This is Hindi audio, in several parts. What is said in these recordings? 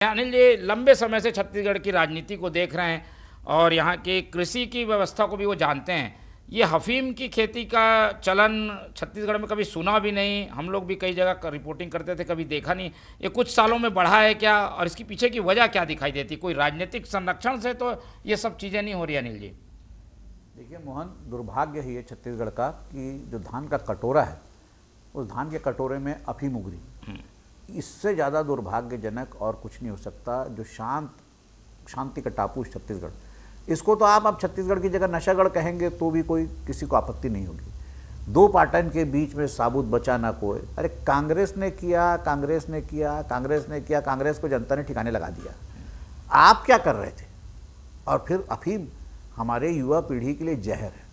अनिल जी लंबे समय से छत्तीसगढ़ की राजनीति को देख रहे हैं और यहाँ की कृषि की व्यवस्था को भी वो जानते हैं। ये अफीम की खेती का चलन छत्तीसगढ़ में कभी सुना भी नहीं, हम लोग भी कई जगह रिपोर्टिंग करते थे, कभी देखा नहीं। ये कुछ सालों में बढ़ा है क्या, और इसकी पीछे की वजह क्या दिखाई देती? कोई राजनीतिक संरक्षण से तो ये सब चीज़ें नहीं हो रही अनिल जी। देखिए मोहन, दुर्भाग्य ही है छत्तीसगढ़ का कि जो धान का कटोरा है उस धान के कटोरे में अफीम उगरी। इससे ज़्यादा दुर्भाग्यजनक और कुछ नहीं हो सकता। जो शांति का टापू छत्तीसगढ़, इसको तो आप अब छत्तीसगढ़ की जगह नशागढ़ कहेंगे तो भी कोई किसी को आपत्ति नहीं होगी। दो पाटन के बीच में साबुत बचा ना कोई। अरे कांग्रेस ने किया, कांग्रेस ने किया, कांग्रेस ने किया, कांग्रेस को जनता ने ठिकाने लगा दिया। आप क्या कर रहे थे? और फिर अफीम हमारे युवा पीढ़ी के लिए जहर है।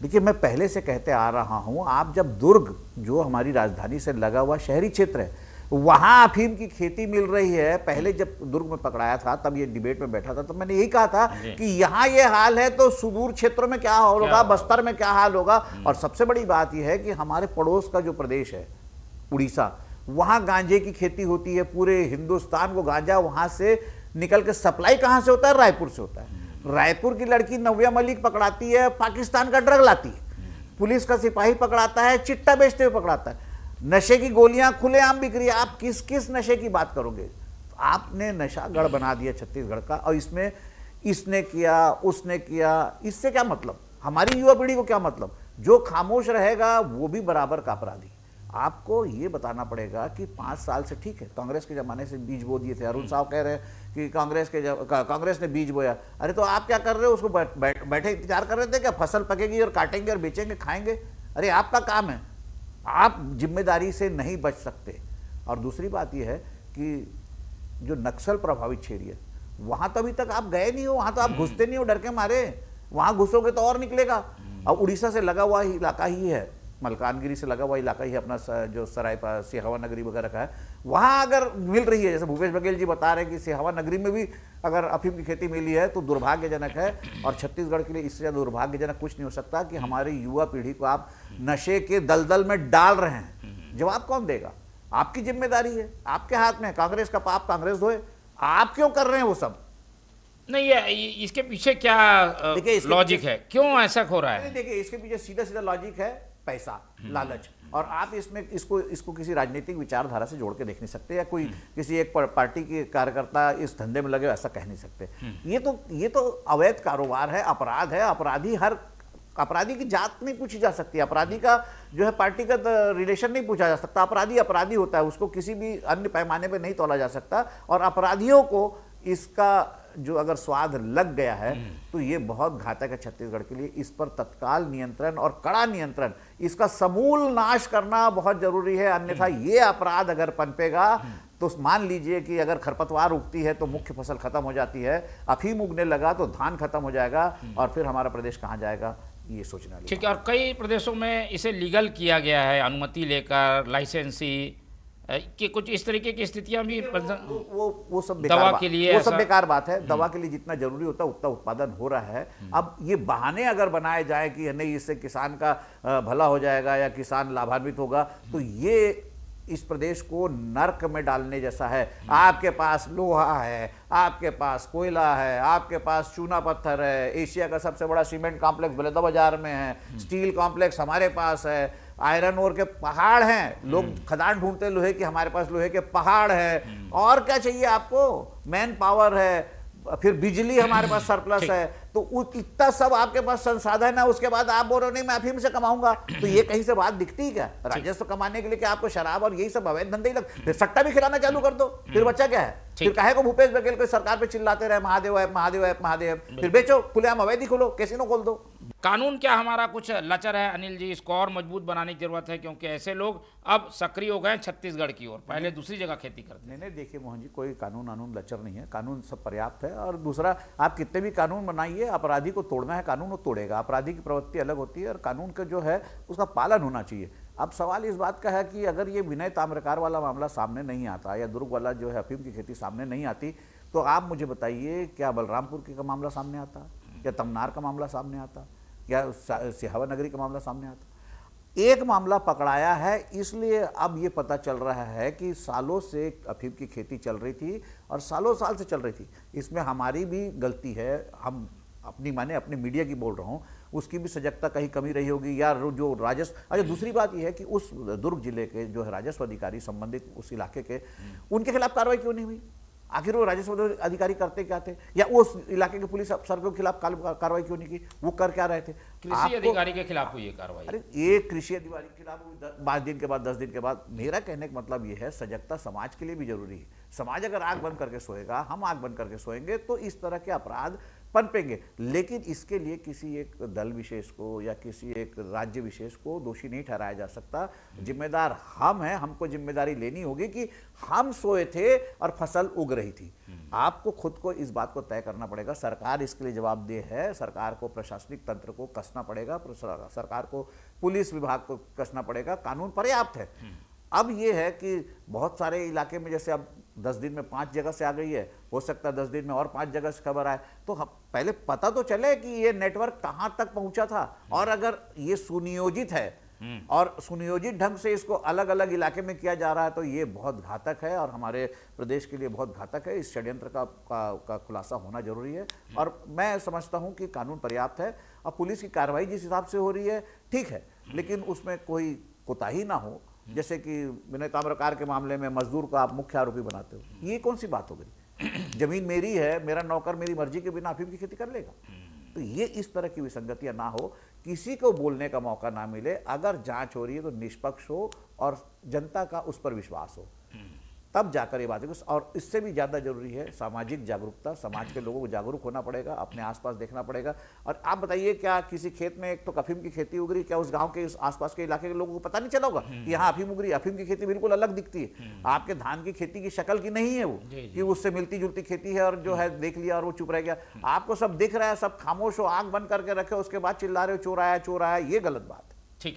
देखिए, मैं पहले से कहते आ रहा हूँ, आप जब दुर्ग, जो हमारी राजधानी से लगा हुआ शहरी क्षेत्र है, वहाँ अफीम की खेती मिल रही है। पहले जब दुर्ग में पकड़ाया था तब ये डिबेट में बैठा था, तब मैंने यही कहा था कि यहाँ ये हाल है तो सुदूर क्षेत्रों में क्या हाल होगा, बस्तर में क्या हाल होगा। और सबसे बड़ी बात यह है कि हमारे पड़ोस का जो प्रदेश है उड़ीसा, वहाँ गांजे की खेती होती है। पूरे हिंदुस्तान को गांजा वहाँ से निकल के सप्लाई कहाँ से होता है? रायपुर से होता है। रायपुर की लड़की नव्या मलिक पकड़ाती है, पाकिस्तान का ड्रग लाती है। पुलिस का सिपाही पकड़ाता है, चिट्टा बेचते हुए पकड़ाता है। नशे की गोलियां खुलेआम बिक रही है। आप किस किस नशे की बात करोगे? तो आपने नशागढ़ बना दिया छत्तीसगढ़ का, और इसमें इसने किया, उसने किया। इससे क्या मतलब? हमारी युवा पीढ़ी को क्या मतलब? जो खामोश रहेगा वो भी बराबर का अपराधी। आपको ये बताना पड़ेगा कि 5 साल से, ठीक है, कांग्रेस के जमाने से बीज बो दिए थे। अरुण साहब कह रहे हैं कि कांग्रेस ने बीज बोया। अरे तो आप क्या कर रहे हो? उसको बैठे इंतजार कर रहे थे क्या? फसल पकेगी और काटेंगे और बेचेंगे, खाएंगे? अरे आपका काम है, आप जिम्मेदारी से नहीं बच सकते। और दूसरी बात यह है कि जो नक्सल प्रभावित क्षेत्र है, वहां तो अभी तक आप गए नहीं हो, वहां तो आप घुसते नहीं हो डर के मारे। वहां घुसोगे तो और निकलेगा। और उड़ीसा से लगा हुआ इलाका ही है, मलकानगिरी से लगा हुआ इलाका ही अपना जो सराय सिहावा नगरी वगैरह का है, वहाँ अगर मिल रही है, जैसे भूपेश बघेल जी बता रहे हैं कि सिहावा नगरी में भी अगर अफीम की खेती मिली है, तो दुर्भाग्यजनक है। और छत्तीसगढ़ के लिए इससे ज़्यादा दुर्भाग्यजनक कुछ नहीं हो सकता कि हमारी युवा पीढ़ी को आप नशे के दलदल में डाल रहे हैं। जवाब कौन देगा? आपकी जिम्मेदारी है, आपके हाथ में। कांग्रेस का पाप कांग्रेस धोए। आप क्यों कर रहे हैं वो सब? नहीं, इसके पीछे क्या लॉजिक है, क्यों ऐसा हो रहा है? देखिए, इसके पीछे सीधा सीधा लॉजिक है पैसा, लालच। और आप इसमें इसको किसी राजनीतिक विचारधारा से जोड़ के देख नहीं सकते, या कोई किसी एक पार्टी के कार्यकर्ता इस धंधे में लगे ऐसा कह नहीं सकते। ये तो अवैध कारोबार है, अपराध है। अपराधी की जात नहीं पूछी जा सकती, अपराधी का जो है पार्टी का रिलेशन नहीं पूछा जा सकता। अपराधी अपराधी होता है, उसको किसी भी अन्य पैमाने पे नहीं तोला जा सकता। और अपराधियों को इसका जो अगर स्वाद लग गया है तो ये बहुत घातक है छत्तीसगढ़ के लिए। इस पर तत्काल नियंत्रण और कड़ा नियंत्रण, इसका समूल नाश करना बहुत जरूरी है। अन्यथा ये अपराध अगर पनपेगा तो मान लीजिए कि अगर खरपतवार उगती है तो मुख्य फसल खत्म हो जाती है, अफीम उगने लगा तो धान खत्म हो जाएगा, और फिर हमारा प्रदेश कहाँ जाएगा, ये सोचना। ठीक है, और कई प्रदेशों में इसे लीगल किया गया है, अनुमति लेकर, लाइसेंसी कि कुछ इस तरीके की स्थितियां भी वो सब दवा के लिए, वो सब बेकार बात है। दवा के लिए जितना जरूरी होता है उतना उत्पादन हो रहा है। अब ये बहाने अगर बनाए जाए कि नहीं, इससे किसान का भला हो जाएगा या किसान लाभान्वित होगा, तो ये इस प्रदेश को नर्क में डालने जैसा है। आपके पास लोहा है, आपके पास कोयला है, आपके पास चूना पत्थर है, एशिया का सबसे बड़ा सीमेंट कॉम्प्लेक्स बलौदा बाजार में है, स्टील कॉम्प्लेक्स हमारे पास है, आयरन ओर के पहाड़ हैं, लोग खदान ढूंढते हैं लोहे की, हमारे पास लोहे के पहाड़ है। और क्या चाहिए आपको? मैन पावर है, फिर बिजली हमारे पास सरप्लस है। तो इतना सब आपके पास संसाधन है, उसके बाद आप बोल रहे हो नहीं मैं अफीम से कमाऊंगा। तो ये कहीं से बात दिखती है क्या? राजस्व कमाने के लिए क्या आपको शराब और यही सब अवैध धंधे ही लग? फिर सट्टा भी खिलाना चालू कर दो, फिर बच्चा क्या है? फिर काहे को भूपेश बघेल को सरकार पे चिल्लाते रहे महादेव ऐप, महादेव ऐप, महादेव? फिर बेचो, खुलेआम अवैध ही खोलो, कैसीनो खोल दो। कानून क्या हमारा कुछ लचर है अनिल जी? इसको और मजबूत बनाने की जरूरत है, क्योंकि ऐसे लोग अब सक्रिय हो गए छत्तीसगढ़ की ओर, पहले दूसरी जगह खेती करते। नहीं, देखिए मोहन जी, कोई कानून लचर नहीं है। कानून सब पर्याप्त है। और दूसरा, आप कितने भी कानून बनाइए, अपराधी को तोड़ना है कानून, वो तोड़ेगा। अपराधी की प्रवृत्ति अलग होती है और कानून का जो है उसका पालन होना चाहिए। अब सवाल इस बात का है कि अगर ये विनय ताम्रकार वाला मामला सामने नहीं आता, या दुर्ग वाला जो है अफीम की खेती सामने नहीं आती, तो आप मुझे बताइए क्या बलरामपुर का मामला सामने आता, या तमनार का मामला सामने आता, या सिहावा नगरी का मामला सामने आता? एक मामला पकड़ाया है, इसलिए अब ये पता चल रहा है कि सालों से अफीम की खेती चल रही थी और सालों साल से चल रही थी। इसमें हमारी भी गलती है, हम अपनी मीडिया की बोल रहा हूँ, उसकी भी सजगता कहीं कमी रही होगी या जो राजस्व। अच्छा, दूसरी बात यह है कि उस दुर्ग जिले के जो है राजस्व अधिकारी संबंधित उस इलाके के, उनके खिलाफ कार्रवाई क्यों नहीं हुई? आखिर वो राजस्व अधिकारी करते क्या थे, या उस इलाके के पुलिस अफसर के खिलाफ कार्रवाई क्यों नहीं की? वो कर क्या रहे थे? कृषि अधिकारी के खिलाफ हुई है कार्रवाई। अरे एक कृषि अधिकारी के खिलाफ 5 दिन के बाद 10 दिन के बाद। मेरा कहने का मतलब ये है, सजगता समाज के लिए भी जरूरी है। समाज अगर आंख बंद करके सोएगा, हम आंख बंद करके सोएंगे, तो इस तरह के अपराध पनपेंगे। लेकिन इसके लिए किसी एक दल विशेष को या किसी एक राज्य विशेष को दोषी नहीं ठहराया जा सकता। जिम्मेदार हम हैं, हमको जिम्मेदारी लेनी होगी कि हम सोए थे और फसल उग रही थी। आपको खुद को इस बात को तय करना पड़ेगा। सरकार इसके लिए जवाबदेह है, सरकार को प्रशासनिक तंत्र को कसना पड़ेगा, सरकार को पुलिस विभाग को कसना पड़ेगा। कानून पर्याप्त है। अब ये है कि बहुत सारे इलाके में, जैसे अब 10 दिन में 5 जगह से आ गई है, हो सकता है 10 दिन में और 5 जगह से खबर आए, तो हम पहले पता तो चले कि ये नेटवर्क कहां तक पहुंचा था। और अगर ये सुनियोजित है और सुनियोजित ढंग से इसको अलग अलग इलाके में किया जा रहा है, तो ये बहुत घातक है और हमारे प्रदेश के लिए बहुत घातक है। इस षड्यंत्र का खुलासा होना जरूरी है और मैं समझता हूं कि कानून पर्याप्त है। अब पुलिस की कार्रवाई जिस हिसाब से हो रही है ठीक है, लेकिन उसमें कोई कोताही ना हो। जैसे कि विनय ताम्रकार के मामले में मजदूर को आप मुख्य आरोपी बनाते हो, ये कौन सी बात हो गई? जमीन मेरी है, मेरा नौकर मेरी मर्जी के बिना अफीम की खेती कर लेगा? तो ये इस तरह की विसंगतियां ना हो, किसी को बोलने का मौका ना मिले। अगर जांच हो रही है तो निष्पक्ष हो और जनता का उस पर विश्वास हो, तब जाकर ये बात है। और इससे भी ज़्यादा जरूरी है सामाजिक जागरूकता। समाज के लोगों को जागरूक होना पड़ेगा, अपने आसपास देखना पड़ेगा। और आप बताइए, क्या किसी खेत में एक तो अफीम की खेती उग रही, क्या उस गांव के उस आसपास के इलाके के लोगों को पता नहीं चला होगा कि यहाँ अफीम उग रही? अफीम की खेती बिल्कुल अलग दिखती है, आपके धान की खेती की शक्ल की नहीं है वो, कि उससे मिलती जुलती खेती है और जो है देख लिया और वो चुप रह गया। आपको सब दिख रहा है, सब खामोश हो, आंख बंद करके रखे, उसके बाद चिल्ला रहे हो चोर आया चोर आया, ये गलत बात है।